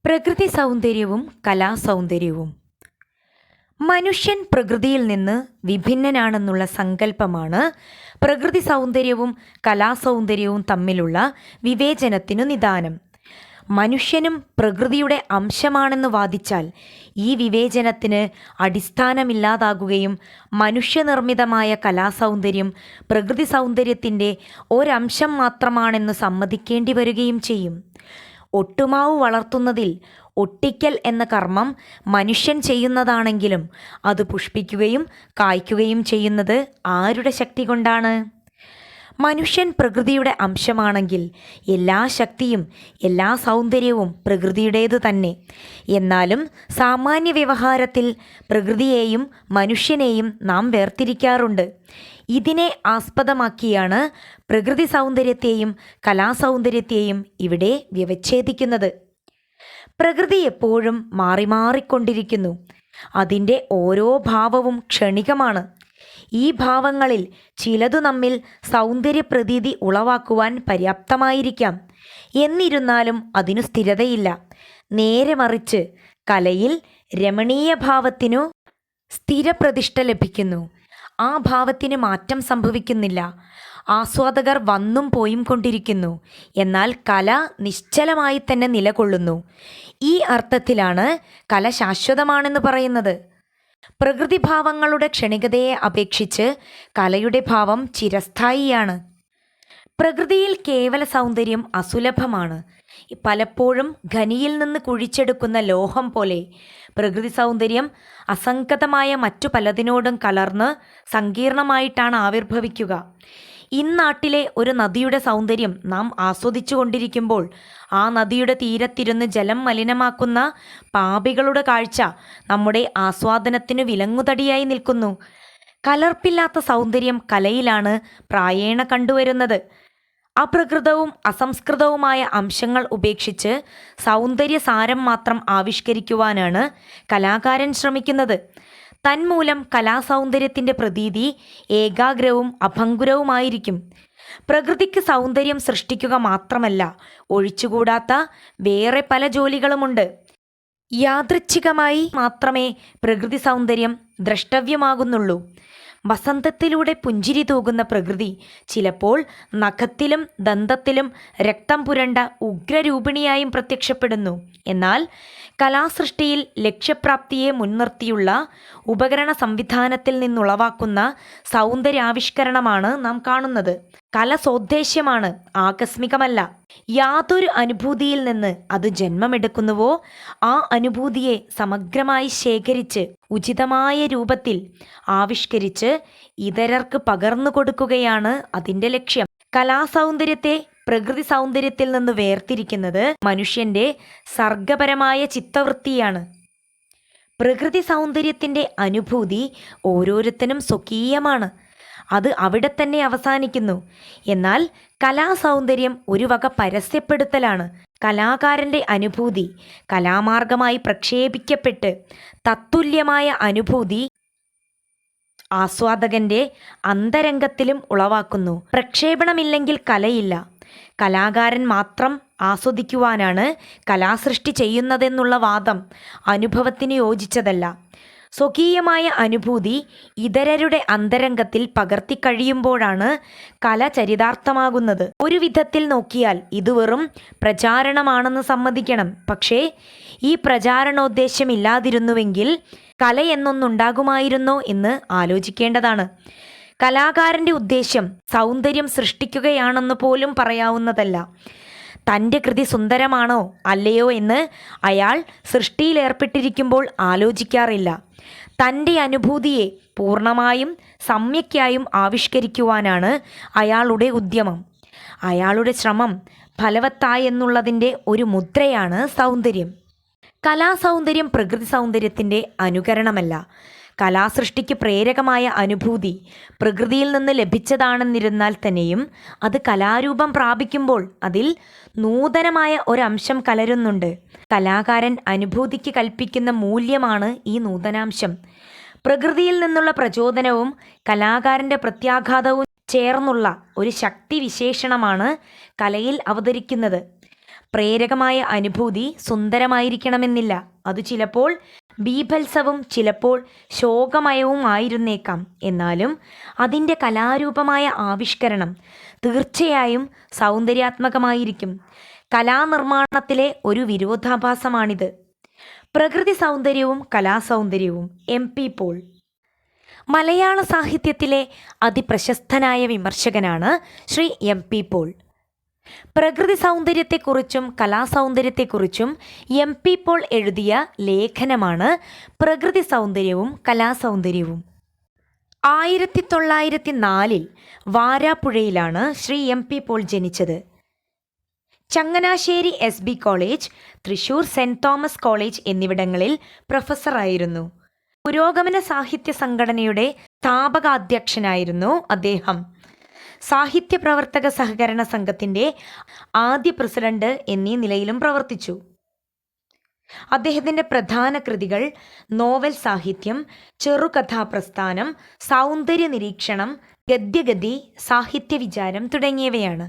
പ്രകൃതി സൗന്ദര്യവും കലാസൗന്ദര്യവും. മനുഷ്യൻ പ്രകൃതിയിൽ നിന്ന് വിഭിന്നനാണെന്നുള്ള സങ്കല്പമാണ് പ്രകൃതി സൗന്ദര്യവും കലാസൗന്ദര്യവും തമ്മിലുള്ള വിവേചനത്തിനു നിദാനം. മനുഷ്യനും പ്രകൃതിയുടെ അംശമാണെന്ന് വാദിച്ചാൽ ഈ വിവേചനത്തിന് അടിസ്ഥാനമില്ലാതാകുകയും മനുഷ്യനിർമ്മിതമായ കലാസൗന്ദര്യം പ്രകൃതി സൗന്ദര്യത്തിൻ്റെ ഒരംശം മാത്രമാണെന്ന് സമ്മതിക്കേണ്ടി വരികയും ചെയ്യും. ഒട്ടുമാവ് വളർത്തുന്നതിൽ ഒട്ടിക്കൽ എന്ന കർമ്മം മനുഷ്യൻ ചെയ്യുന്നതാണെങ്കിലും അത് പുഷ്പിക്കുകയും കായ്ക്കുകയും ചെയ്യുന്നത് ആരുടെ ശക്തി കൊണ്ടാണ്? മനുഷ്യൻ പ്രകൃതിയുടെ അംശമാണെങ്കിൽ എല്ലാ ശക്തിയും എല്ലാ സൗന്ദര്യവും പ്രകൃതിയുടേതു തന്നെ. എന്നാലും സാമാന്യ വ്യവഹാരത്തിൽ പ്രകൃതിയെയും മനുഷ്യനെയും നാം വേർതിരിക്കാറുണ്ട്. ഇതിനെ ആസ്പദമാക്കിയാണ് പ്രകൃതി സൗന്ദര്യത്തെയും കലാസൗന്ദര്യത്തെയും ഇവിടെ വ്യവച്ഛേദിക്കുന്നത്. പ്രകൃതി എപ്പോഴും മാറി മാറിക്കൊണ്ടിരിക്കുന്നു. അതിൻ്റെ ഓരോ ഭാവവും ക്ഷണികമാണ്. ഈ ഭാവങ്ങളിൽ ചിലതു നമ്മിൽ സൗന്ദര്യപ്രതീതി ഉളവാക്കുവാൻ പര്യാപ്തമായിരിക്കാം. എന്നിരുന്നാലും അതിനു സ്ഥിരതയില്ല. നേരെ മറിച്ച് കലയിൽ രമണീയ ഭാവത്തിനു സ്ഥിരപ്രതിഷ്ഠ ലഭിക്കുന്നു. ആ ഭാവത്തിന് മാറ്റം സംഭവിക്കുന്നില്ല. ആസ്വാദകർ വന്നും പോയും കൊണ്ടിരിക്കുന്നു. എന്നാൽ കല നിശ്ചലമായി തന്നെ നിലകൊള്ളുന്നു. ഈ അർത്ഥത്തിലാണ് കല ശാശ്വതമാണെന്ന് പറയുന്നത്. പ്രകൃതിഭാവങ്ങളുടെ ക്ഷണികതയെ അപേക്ഷിച്ച് കലയുടെ ഭാവം ചിരസ്ഥായിയാണ്. പ്രകൃതിയിൽ കേവല സൗന്ദര്യം അസുലഭമാണ്. പലപ്പോഴും ഖനിയിൽ നിന്ന് കുഴിച്ചെടുക്കുന്ന ലോഹം പോലെ പ്രകൃതി സൗന്ദര്യം അസംഗതമായ മറ്റു പലതിനോടും കലർന്ന് സങ്കീർണമായിട്ടാണ് ആവിർഭവിക്കുക. ഇന്നാട്ടിലെ ഒരു നദിയുടെ സൗന്ദര്യം നാം ആസ്വദിച്ചു കൊണ്ടിരിക്കുമ്പോൾ ആ നദിയുടെ തീരത്തിരുന്ന് ജലം മലിനമാക്കുന്ന പാപികളുടെ കാഴ്ച നമ്മുടെ ആസ്വാദനത്തിന് വിലങ്ങുതടിയായി നിൽക്കുന്നു. കലർപ്പില്ലാത്ത സൗന്ദര്യം കലയിലാണ് പ്രായേണ കണ്ടുവരുന്നത്. അപ്രകൃതവും അസംസ്കൃതവുമായ അംശങ്ങൾ ഉപേക്ഷിച്ച് സൗന്ദര്യസാരം മാത്രം ആവിഷ്കരിക്കുവാനാണ് കലാകാരൻ ശ്രമിക്കുന്നത്. തന്മൂലം കലാസൗന്ദര്യത്തിൻ്റെ പ്രതീതി ഏകാഗ്രവും അഭംഗുരവുമായിരിക്കും. പ്രകൃതിക്ക് സൗന്ദര്യം സൃഷ്ടിക്കുക മാത്രമല്ല, ഒഴിച്ചുകൂടാത്ത വേറെ പല ജോലികളുമുണ്ട്. യാദൃച്ഛികമായി മാത്രമേ പ്രകൃതി സൗന്ദര്യം ദ്രഷ്ടവ്യമാകുന്നുള്ളൂ. വസന്തത്തിലൂടെ പുഞ്ചിരി തൂകുന്ന പ്രകൃതി ചിലപ്പോൾ നഖത്തിലും ദന്തത്തിലും രക്തം പുരണ്ട ഉഗ്രരൂപിണിയായും പ്രത്യക്ഷപ്പെടുന്നു. എന്നാൽ കലാസൃഷ്ടിയിൽ ലക്ഷ്യപ്രാപ്തിയെ മുൻനിർത്തിയുള്ള ഉപകരണ സംവിധാനത്തിൽ നിന്നുളവാക്കുന്ന സൗന്ദര്യാവിഷ്കരണമാണ് നാം കാണുന്നത്. കല സോദ്ദേശ്യമാണ്, ആകസ്മികമല്ല. യാതൊരു അനുഭൂതിയിൽ നിന്ന് അത് ജന്മമെടുക്കുന്നുവോ ആ അനുഭൂതിയെ സമഗ്രമായി ശേഖരിച്ച് ഉചിതമായ രൂപത്തിൽ ആവിഷ്കരിച്ച് ഇതരർക്ക് പകർന്നു കൊടുക്കുകയാണ് അതിൻ്റെ ലക്ഷ്യം. കലാസൗന്ദര്യത്തെ പ്രകൃതി സൗന്ദര്യത്തിൽ നിന്ന് വേർതിരിക്കുന്നത് മനുഷ്യൻ്റെ സർഗപരമായ ചിത്തവൃത്തിയാണ്. പ്രകൃതി സൗന്ദര്യത്തിൻ്റെ അനുഭൂതി ഓരോരുത്തരും സ്വകീയമാണ്. അത് അവിടെ തന്നെ അവസാനിക്കുന്നു. എന്നാൽ കലാസൗന്ദര്യം ഒരു വക പരസ്യപ്പെടുത്തലാണ്. കലാകാരൻ്റെ അനുഭൂതി കലാമാർഗമായി പ്രക്ഷേപിക്കപ്പെട്ട് തത്തുല്യമായ അനുഭൂതി ആസ്വാദകൻ്റെ അന്തരംഗത്തിലും ഉളവാക്കുന്നു. പ്രക്ഷേപണമില്ലെങ്കിൽ കലയില്ല. കലാകാരൻ മാത്രം ആസ്വദിക്കുവാനാണ് കലാസൃഷ്ടി ചെയ്യുന്നതെന്നുള്ള വാദം അനുഭവത്തിന് യോജിച്ചതല്ല. സ്വകീയമായ അനുഭൂതി ഇതരരുടെ അന്തരംഗത്തിൽ പകർത്തിക്കഴിയുമ്പോഴാണ് കല ചരിതാർത്ഥമാകുന്നത്. ഒരു വിധത്തിൽ നോക്കിയാൽ ഇത് വെറും പ്രചാരണമാണെന്ന് സമ്മതിക്കണം. പക്ഷേ ഈ പ്രചാരണോദ്ദേശ്യമില്ലാതിരുന്നുവെങ്കിൽ കല എന്നൊന്നുണ്ടാകുമായിരുന്നോ എന്ന് ആലോചിക്കേണ്ടതാണ്. കലാകാരൻ്റെ ഉദ്ദേശ്യം സൗന്ദര്യം സൃഷ്ടിക്കുകയാണെന്ന് പോലും പറയാവുന്നതല്ല. തൻ്റെ കൃതി സുന്ദരമാണോ അല്ലയോ എന്ന് അയാൾ സൃഷ്ടിയിലേർപ്പെട്ടിരിക്കുമ്പോൾ ആലോചിക്കാറില്ല. തൻ്റെ അനുഭൂതിയെ പൂർണ്ണമായും സമ്യക്കായും ആവിഷ്കരിക്കുവാനാണ് അയാളുടെ ഉദ്യമം. അയാളുടെ ശ്രമം ഫലവത്തായെന്നുള്ളതിൻ്റെ ഒരു മുദ്രയാണ് സൗന്ദര്യം. കലാസൗന്ദര്യം പ്രകൃതി സൗന്ദര്യത്തിൻ്റെ അനുകരണമല്ല. കലാസൃഷ്ടിക്ക് പ്രേരകമായ അനുഭൂതി പ്രകൃതിയിൽ നിന്ന് ലഭിച്ചതാണെന്നിരുന്നാൽ തന്നെയും അത് കലാരൂപം പ്രാപിക്കുമ്പോൾ അതിൽ നൂതനമായ ഒരംശം കലരുന്നുണ്ട്. കലാകാരൻ അനുഭൂതിക്ക് കൽപ്പിക്കുന്ന മൂല്യമാണ് ഈ നൂതനാംശം. പ്രകൃതിയിൽ നിന്നുള്ള പ്രചോദനവും കലാകാരൻ്റെ പ്രത്യാഘാതവും ചേർന്നുള്ള ഒരു ശക്തി വിശേഷണമാണ് കലയിൽ അവതരിക്കുന്നത്. പ്രേരകമായ അനുഭൂതി സുന്ദരമായിരിക്കണമെന്നില്ല. അത് ചിലപ്പോൾ ബീഭത്സവും ചിലപ്പോൾ ശോകമയവും ആയിരുന്നേക്കാം. എന്നാലും അതിൻ്റെ കലാരൂപമായ ആവിഷ്കരണം തീർച്ചയായും സൗന്ദര്യാത്മകമായിരിക്കും. കലാനിർമ്മാണത്തിലെ ഒരു വിരോധാഭാസമാണിത്. പ്രകൃതി സൗന്ദര്യവും കലാസൗന്ദര്യവും. MP പോൾ മലയാള സാഹിത്യത്തിലെ അതിപ്രശസ്തനായ വിമർശകനാണ് ശ്രീ MP പോൾ. പ്രകൃതി സൗന്ദര്യത്തെക്കുറിച്ചും കലാസൗന്ദര്യത്തെക്കുറിച്ചും MP പോൾ എഴുതിയ ലേഖനമാണ് പ്രകൃതി സൗന്ദര്യവും കലാസൗന്ദര്യവും. 1904 വാരാപ്പുഴയിലാണ് ശ്രീ MP പോൾ ജനിച്ചത്. Changanassery SB college, Thrissur saint Thomas college എന്നിവിടങ്ങളിൽ പ്രൊഫസറായിരുന്നു. പുരോഗമന സാഹിത്യ സംഘടനയുടെ സ്ഥാപകാധ്യക്ഷനായിരുന്നു അദ്ദേഹം. സാഹിത്യ പ്രവർത്തക സഹകരണ സംഘത്തിൻ്റെ ആദ്യ പ്രസിഡന്റ് എന്നീ നിലയിലും പ്രവർത്തിച്ചു. അദ്ദേഹത്തിൻ്റെ പ്രധാന കൃതികൾ നോവൽ സാഹിത്യം, ചെറുകഥാപ്രസ്ഥാനം, സൗന്ദര്യ നിരീക്ഷണം, ഗദ്യഗതി, സാഹിത്യ വിചാരം തുടങ്ങിയവയാണ്.